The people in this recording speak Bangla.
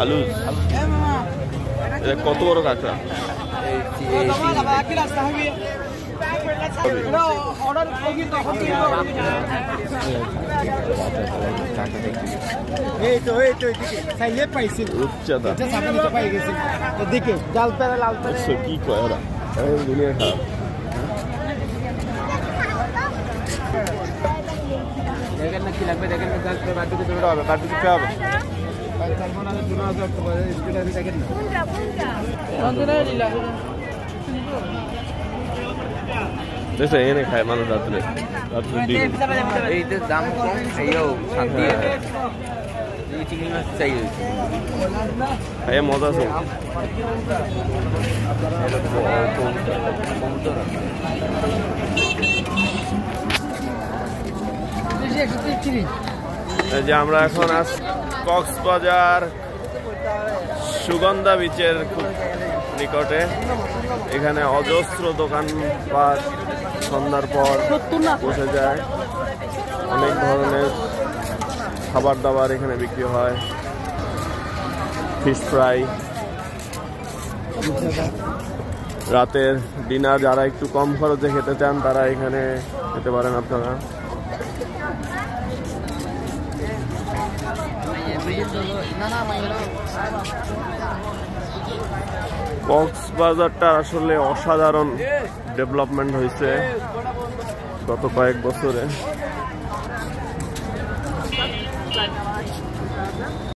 আলু কত বড় কাঁকড়া? কি কয় ওরা? দুনিয়া খারাপ। দেখেন না কি লাগবে, দেখেন না বাড়িতে হবে, বাড়িতে হবে। দেখো এনে খায় মানুষ রাত্রে দাম কম, চিংড়ি মাছ চাই খাইয়ে মজা আছে। যে আমরা এখন কক্সবাজার সুগন্ধা বিচের খুব নিকটে। এখানে অজস্র দোকানপাট সন্ধ্যার পর বসে যায়। অনেক ধরনের খাবার দাবার এখানে বিক্রি হয়। ফিশ ফ্রাই, রাতের ডিনার যারা একটু কম খরচে খেতে চান তারা এখানে খেতে পারেন আপনারা। কক্সবাজারটা আসলে অসাধারণ ডেভেলপমেন্ট হয়েছে গত কয়েক বছরে।